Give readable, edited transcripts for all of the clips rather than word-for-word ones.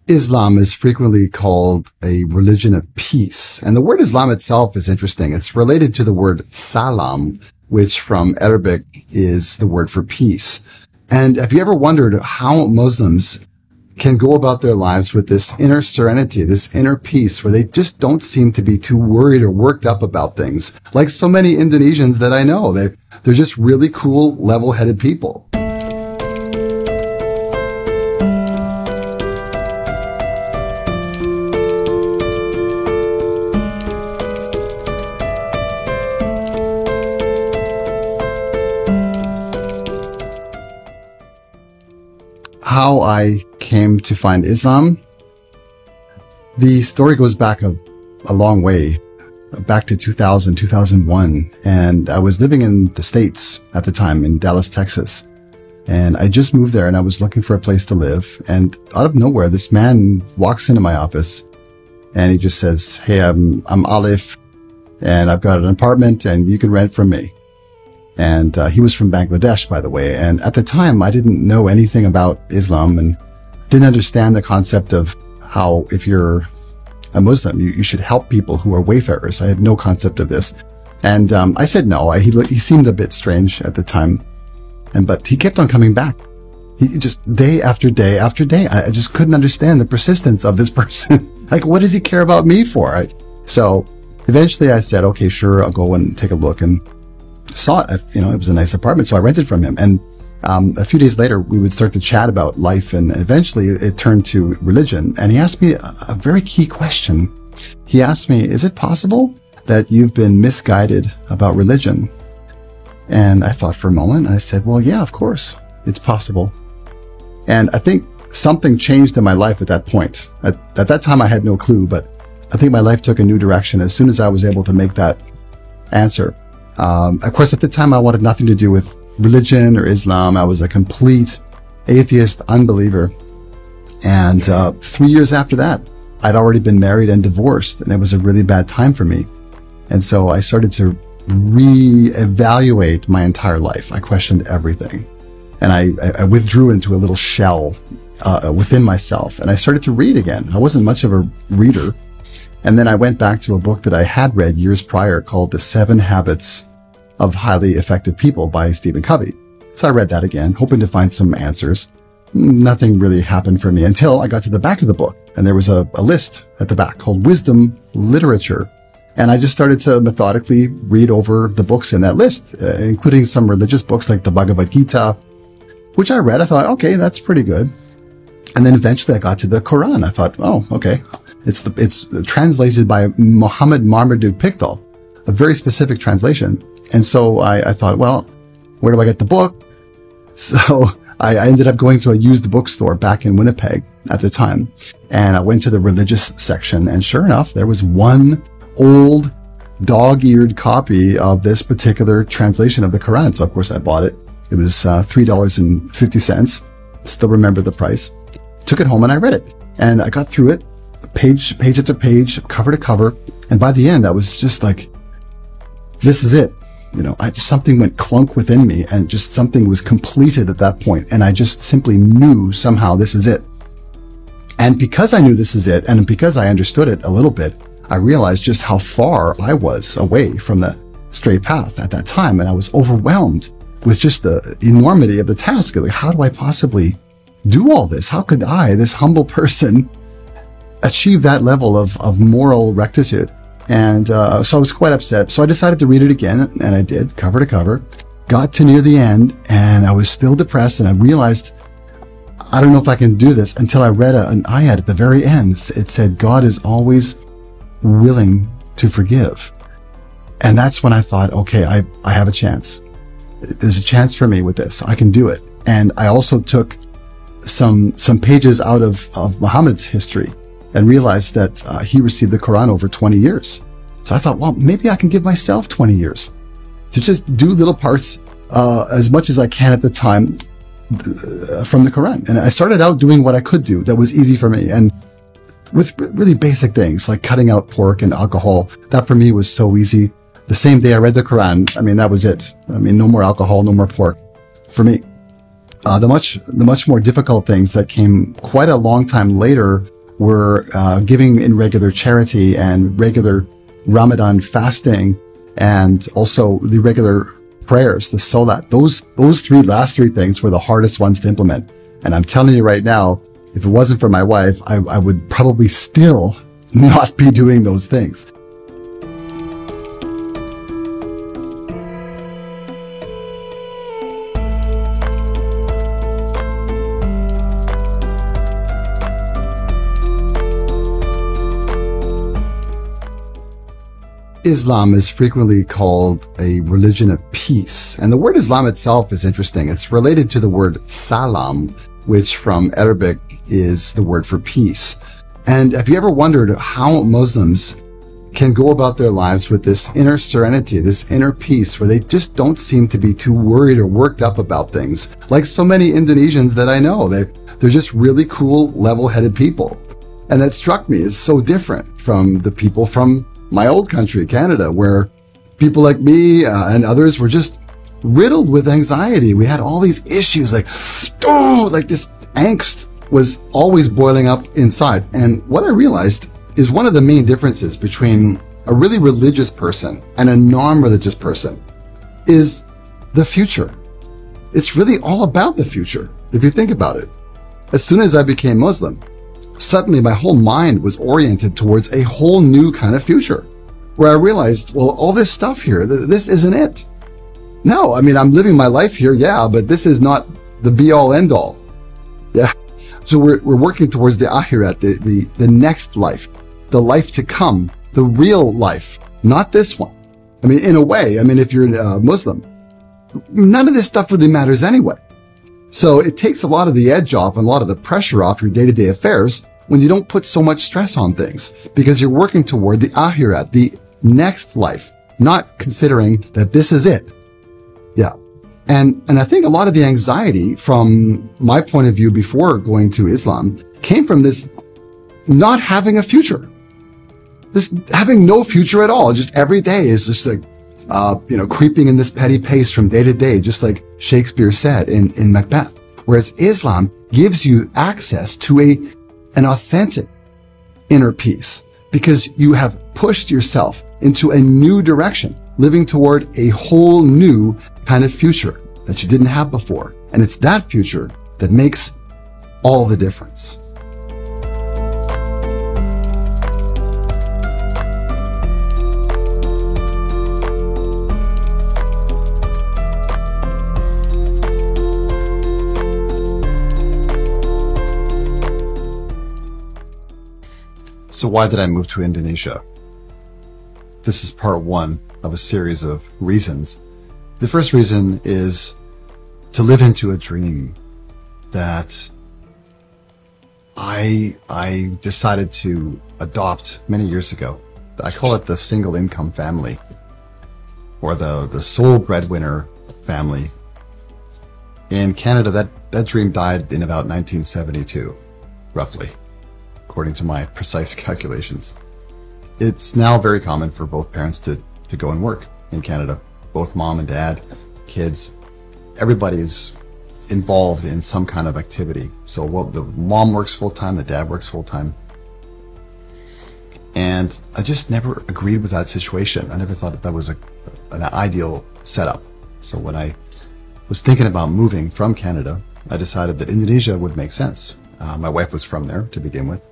Islam is frequently called a religion of peace. And the word Islam itself is interesting. It's related to the word salam, which from Arabic is the word for peace. And have you ever wondered how Muslims can go about their lives with this inner serenity, this inner peace, where they just don't seem to be too worried or worked up about things? Like so many Indonesians that I know, they're just really cool, level-headed people. How I came to find Islam. The story goes back a long way, back to 2000, 2001. And I was living in the States at the time in Dallas, Texas. And I just moved there and I was looking for a place to live. And out of nowhere, this man walks into my office and he just says, "Hey, I'm Alif and I've got an apartment and you can rent from me." And he was from Bangladesh, by the way. And at the time, I didn't know anything about Islam and didn't understand the concept of how, if you're a Muslim, you should help people who are wayfarers. I had no concept of this. And I said no. He seemed a bit strange at the time. But he kept on coming back. He just, day after day after day. I just couldn't understand the persistence of this person. Like, what does he care about me for? So eventually I said, okay, sure, I'll go and take a look, and saw it. It was a nice apartment, so I rented from him. And a few days later, we would start to chat about life, and eventually it turned to religion. And he asked me a very key question. He asked me, "Is it possible that you've been misguided about religion?" And I thought for a moment, and I said, "Well, yeah, of course, it's possible." And I think something changed in my life at that point. At that time, I had no clue, but I think my life took a new direction as soon as I was able to make that answer. Of course, at the time, I wanted nothing to do with religion or Islam. I was a complete atheist unbeliever. And 3 years after that, I'd already been married and divorced, and it was a really bad time for me. And so I started to re-evaluate my entire life. I questioned everything. And I withdrew into a little shell within myself, and I started to read again. I wasn't much of a reader. And then I went back to a book that I had read years prior called The 7 Habits of Highly Effective People by Stephen Covey. So I read that again, hoping to find some answers. Nothing really happened for me until I got to the back of the book, and there was a list at the back called Wisdom Literature. And I just started to methodically read over the books in that list, including some religious books like the Bhagavad Gita, which I read. I thought, okay, that's pretty good. And then eventually I got to the Quran. I thought, oh, okay. It's translated by Muhammad Marmaduke Pickthall, a very specific translation. And so I thought, well, where do I get the book? So I ended up going to a used bookstore back in Winnipeg at the time. And I went to the religious section. And sure enough, there was one old dog-eared copy of this particular translation of the Quran. So of course I bought it. It was $3.50. Still remember the price. Took it home and I read it. And I got through it, page after page, cover to cover. And by the end, I was just like, this is it. Something went clunk within me, and just something was completed at that point. And I just simply knew somehow this is it. And because I knew this is it, and because I understood it a little bit, I realized just how far I was away from the straight path at that time. And I was overwhelmed with just the enormity of the task. Like, how do I possibly do all this? How could I, this humble person, achieve that level of moral rectitude? And so I was quite upset. So I decided to read it again, and I did, cover to cover. Got to near the end, and I was still depressed, and I realized, I don't know if I can do this, until I read an ayat at the very end. It said, God is always willing to forgive. And that's when I thought, okay, I have a chance. There's a chance for me with this. I can do it. And I also took some pages out of Muhammad's history and realized that he received the Quran over 20 years. So I thought, well, maybe I can give myself 20 years to just do little parts as much as I can at the time from the Quran. And I started out doing what I could do that was easy for me, and with really basic things like cutting out pork and alcohol. That for me was so easy. The same day I read the Quran, that was it. No more alcohol, no more pork for me. The much more difficult things that came quite a long time later were giving in regular charity and regular Ramadan fasting, and also the regular prayers, the salat. Those last three things were the hardest ones to implement. And I'm telling you right now, if it wasn't for my wife, I would probably still not be doing those things. Islam is frequently called a religion of peace. And the word Islam itself is interesting. It's related to the word salam, which from Arabic is the word for peace. And have you ever wondered how Muslims can go about their lives with this inner serenity, this inner peace, where they just don't seem to be too worried or worked up about things? Like so many Indonesians that I know, they're just really cool, level-headed people. And that struck me as so different from the people from my old country, Canada, where people like me and others were just riddled with anxiety. We had all these issues, like this angst was always boiling up inside. And what I realized is one of the main differences between a really religious person and a non-religious person is the future. It's really all about the future, if you think about it. As soon as I became Muslim, suddenly my whole mind was oriented towards a whole new kind of future, where I realized, well, all this stuff here, this isn't it. No, I mean, I'm living my life here, yeah, but this is not the be-all, end-all. Yeah. So we're working towards the akhirat, the next life, the life to come, the real life, not this one. I mean, in a way, I mean, if you're a Muslim, none of this stuff really matters anyway. So it takes a lot of the edge off and a lot of the pressure off your day-to-day affairs when you don't put so much stress on things, because you're working toward the akhirat, the next life, not considering that this is it. Yeah. And I think a lot of the anxiety from my point of view before going to Islam came from this not having a future, this having no future at all. Just every day is just like, creeping in this petty pace from day to day, just like Shakespeare said in Macbeth. Whereas Islam gives you access to an authentic inner peace, because you have pushed yourself into a new direction, living toward a whole new kind of future that you didn't have before. And it's that future that makes all the difference. So why did I move to Indonesia? This is part one of a series of reasons. The first reason is to live into a dream that I decided to adopt many years ago. I call it the single income family, or the sole breadwinner family. In Canada, that dream died in about 1972, roughly, according to my precise calculations. It's now very common for both parents to go and work in Canada. Both mom and dad, kids, everybody's involved in some kind of activity. So the mom works full-time, the dad works full-time. And I just never agreed with that situation. I never thought that was an ideal setup. So when I was thinking about moving from Canada, I decided that Indonesia would make sense. My wife was from there to begin with.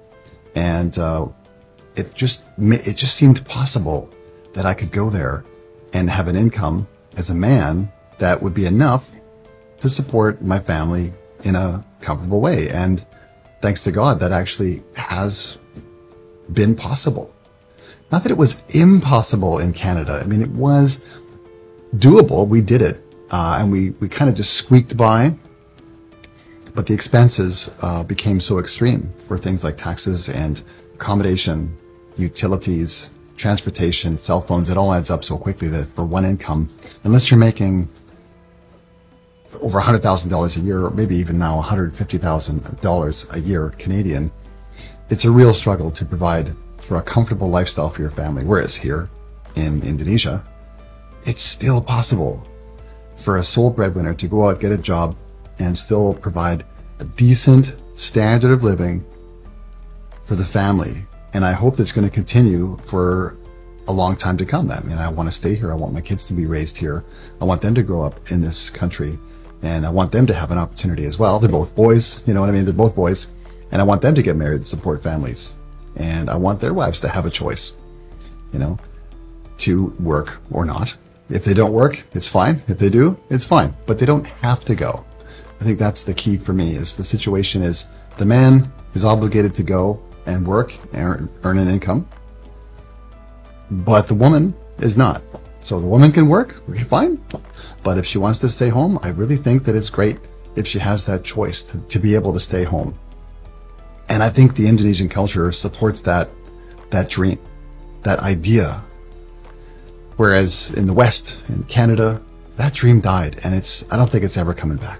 And it just seemed possible that I could go there and have an income as a man that would be enough to support my family in a comfortable way. And thanks to God, that actually has been possible. Not that it was impossible in Canada. I mean, it was doable. We did it. And we kind of just squeaked by. But the expenses became so extreme for things like taxes and accommodation, utilities, transportation, cell phones. It all adds up so quickly that for one income, unless you're making over $100,000 a year, or maybe even now $150,000 a year Canadian, it's a real struggle to provide for a comfortable lifestyle for your family. Whereas here in Indonesia, it's still possible for a sole breadwinner to go out, get a job, and still provide a decent standard of living for the family. And I hope that's going to continue for a long time to come. I mean, I want to stay here. I want my kids to be raised here. I want them to grow up in this country, and I want them to have an opportunity as well. They're both boys, you know what I mean? They're both boys, and I want them to get married and support families. And I want their wives to have a choice, you know, to work or not. If they don't work, it's fine. If they do, it's fine, but they don't have to go. I think that's the key for me. Is the situation is the man is obligated to go and work and earn an income, but the woman is not. So the woman can work, okay, fine. But if she wants to stay home, I really think that it's great if she has that choice to be able to stay home. And I think the Indonesian culture supports that dream, that idea. Whereas in the West, in Canada, that dream died, and I don't think it's ever coming back.